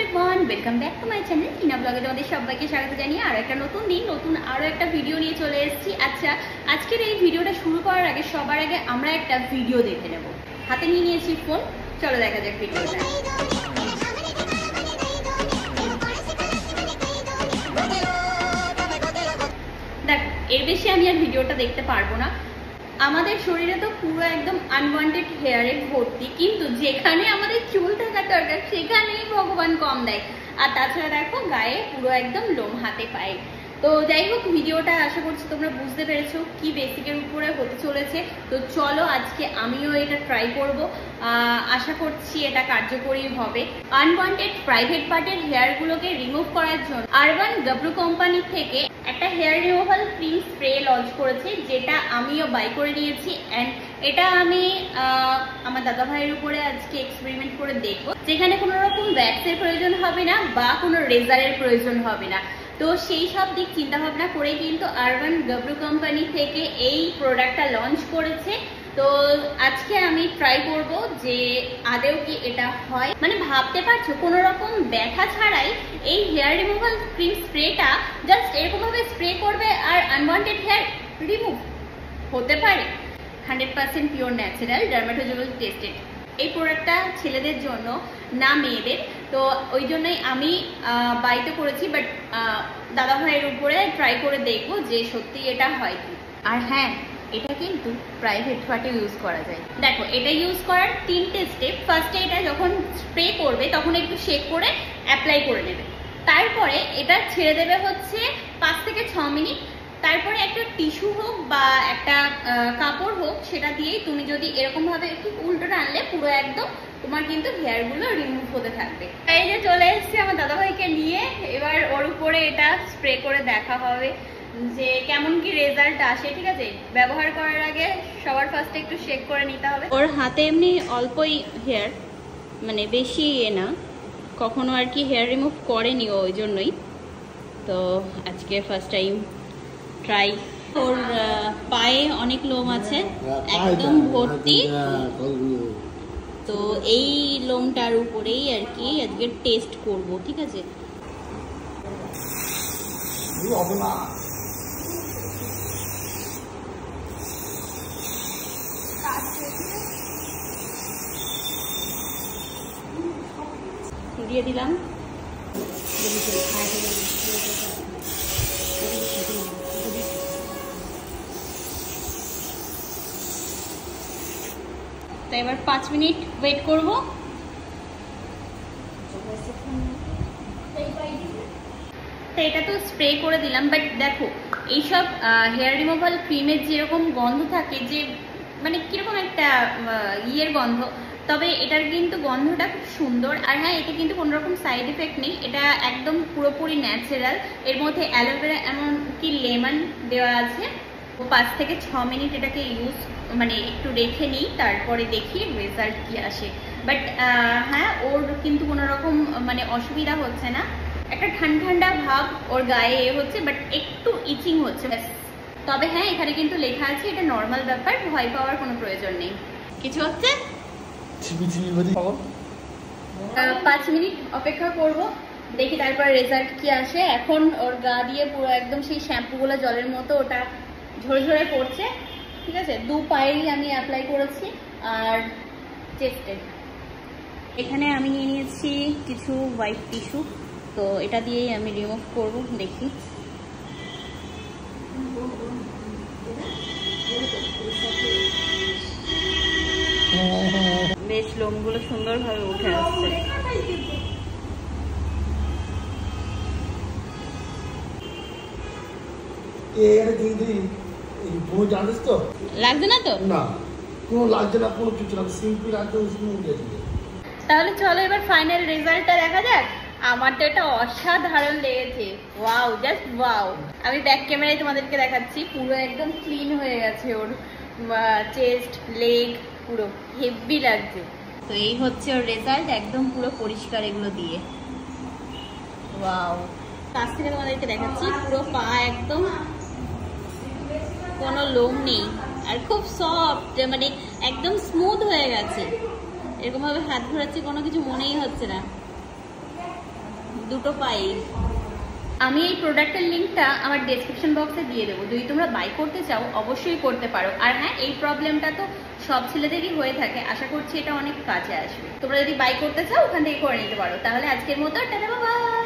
Everyone, welcome back to my channel Tina ব্লগে তোমাদের সবাইকে স্বাগত জানিয়ে আরো একটা নতুন দিন নতুন আরো একটা ভিডিও নিয়ে চলে এসেছি। আচ্ছা, আজকের এই ভিডিওটা শুরু করার আগে সবার আগে আমরা একটা ভিডিও দেখে নেব। হাতে নিয়ে নিয়েছি ফোন, চলো দেখা যাক ভিডিওটা। দেখ, এর বেশি আমি আর ভিডিওটা দেখতে পারবো না। আমাদের শরীরে তো পুরো একদম আনওয়ান্টেড হেয়ারে ভর্তি, কিন্তু যেখানে আমাদের চুল থাকা দরকার সেখানেই ভগবান কম দেয়। আর তাছাড়া দেখো গায়ে পুরো একদম লোম হাতে পায়ে। তো যাই হোক, ভিডিওটা আশা করছি তোমরা বুঝতে পেরেছো কি বেসিকের উপরে হতে চলেছে। তো চলো আজকে আমিও এটা ট্রাই করব, আশা করছি এটা কার্যকরী হবে। আনওয়ান্টেড প্রাইভেট পার্টের হেয়ারগুলোকে রিমুভ করার জন্য আরবান গাবরু কোম্পানি থেকে একটা hair removal cream spray launch করেছে, যেটা আমিও বাই করে নিয়েছি। অ্যান্ড এটা আমি আমার দাদা ভাইয়ের উপরে আজকে এক্সপেরিমেন্ট করে দেখবো, যেখানে কোনো রকম ভ্যাক্সের প্রয়োজন হবে না বা কোনো রেজারের প্রয়োজন হবে না। তো সেই সব দিক চিন্তা ভাবনা করে কিন্তু আরবান গাবরু কোম্পানি থেকে এই প্রোডাক্টটা লঞ্চ করেছে। তো আজকে আমি ট্রাই করব যে আদেও কি এটা হয়। মানে ভাবতে পারছো, কোনো রকম ব্যথা ছাড়াই এই হেয়ার রিমুভাল ক্রিম স্প্রেটা জাস্ট এরকম ভাবে স্প্রে করবে আর আনওয়ান্টেড হেয়ার রিমুভ হতে পারে। 100% পিওর ন্যাচারাল, ডার্মাটোলজিক্যাল টেস্টেড। এই প্রোডাক্টটা ছেলেদের জন্য, না মেয়েদের। তো ওই জন্যই আমি বাড়িতে করেছি, বাট দাদা ভাইয়ের উপরে ট্রাই করে দেখবো যে সত্যি এটা হয় কি। আর হ্যাঁ, এটা কিন্তু প্রাইভেট পার্টে ইউজ করা যায়। দেখো, এটা ইউজ করার 3টে স্টেপ। ফার্স্টে এটা যখন স্প্রে করবে তখন একটু শেক করে অ্যাপ্লাই করে নেবে। তারপরে এটা ছেড়ে দেবে হচ্ছে 5 থেকে 6 মিনিট। তারপরে একটা টিস্যু হোক বা একটা কাপড় হোক, সেটা দিয়েই তুমি যদি এরকম ভাবে একটু উল্টো টানলে পুরো একদম তোমার কিন্তু হেয়ার গুলো রিমুভ হতে থাকবে। এই যে চলে এসেছি আমার দাদাভাইকে নিয়ে, এবার ওর উপরে এটা স্প্রে করে দেখা হবে যে কেমন কি রেজাল্ট আসে। ঠিক আছে, ব্যবহার করার আগে সবার ফার্স্টে একটু শেক করে নিতে হবে। ওর হাতে এমনি অল্পই হেয়ার, মানে বেশি না, কখনো আর কি হেয়ার রিমুভ করেনি ওই জন্যই। তো আজকে ফার্স্ট টাইম ট্রাই। ওর পায়ে অনেক লোম আছে, একদম ভর্তি। তো এই লোমটার উপরেই আর কি আজকে টেস্ট করব। ঠিক আছে, দিয়ে দিলাম। তো এবার 5 মিনিট ওয়েট করব। তো এটা তো স্প্রে করে দিলাম, বাট দেখো এইসব হেয়ার রিমুভাল ক্রিমের যেরকম গন্ধ থাকে, যে মানে কিরকম একটা ইয়ের গন্ধ, তবে এটার কিন্তু গন্ধটা খুব সুন্দর। আর হ্যাঁ, এটা কিন্তু কোনো রকম সাইড এফেক্ট নেই, এটা একদম পুরোপুরি ন্যাচারাল। এর মধ্যে অ্যালোভেরা এমনকি লেমন দেওয়া আছে। 5 থেকে 6 মিনিট এটাকে ইউজ মানে একটু রেখে নিই, তারপরে দেখি রেজাল্ট কি আসে। বাট হ্যাঁ, ওর কিন্তু কোনো রকম মানে অসুবিধা হচ্ছে না। একটা ঠান্ডা ঠান্ডা ভাব ওর গায়ে হচ্ছে, বাট একটু ইচিং হচ্ছে। তবে হ্যাঁ, এখানে কিন্তু লেখা আছে এটা নর্মাল ব্যাপার, ভয় পাওয়ার কোনো প্রয়োজন নেই। কিছু হচ্ছে 5 মিনিট অপেক্ষা করব, দেখি তারপরে রেজাল্ট কি আসে। এখন ওর গা দিয়ে পুরো একদম সেই শ্যাম্পুগুলো জলের মতো ওটা ঝরে ঝরে পড়ছে। ঠিক আছে, 2 পায়েই আমি অ্যাপ্লাই করেছি আর চেস্টে। এখানে আমি নিয়ে নিয়েছি কিছু হোয়াইট টিস্যু, তো এটা দিয়েই আমি রিমুভ করব। দেখি, বেশ লোমগুলো সুন্দরভাবে উঠে আসছে। লাগছে না তো? না, কোনো লাগছে না, কোনো কিছু না, সিম্পল একদম স্মুথ আছে। তাহলে চলো এবার ফাইনাল রেজাল্টটা দেখা যাক। আমার তো এটা অসাধারণ লেগেছে, ওয়াও, জাস্ট ওয়াও। আমি ব্যাক ক্যামেরায় তোমাদেরকে দেখাচ্ছি, পুরো একদম ক্লিন হয়ে গেছে ওর চেস্ট, লেগ, পুরো হেভি লাগছে। তো এই হচ্ছে ওর রেজাল্ট, একদম পুরো পরিষ্কার এগুলো দিয়ে। ওয়াও, কাছ থেকে তোমাদেরকে দেখাচ্ছি, পুরো পা একদম কোনো লোম নেই আর খুব সফট, মানে একদম স্মুথ হয়ে গেছে। এরকম ভাবে হাত ঘোরাচ্ছি, কোনো কিছু মনেই হচ্ছে না। দুটো পাই। আমি এই প্রোডাক্টের লিঙ্কটা আমার ডেসক্রিপশন বক্সে দিয়ে দেবো, যদি তোমরা বাই করতে চাও অবশ্যই করতে পারো। আর হ্যাঁ, এই প্রবলেমটা তো সব ছেলেদেরই হয়ে থাকে, আশা করছি এটা অনেক কাজে আসবে। তোমরা যদি বাই করতে চাও ওখান থেকে করে নিতে পারো। তাহলে আজকের মতো টাটা, বাই।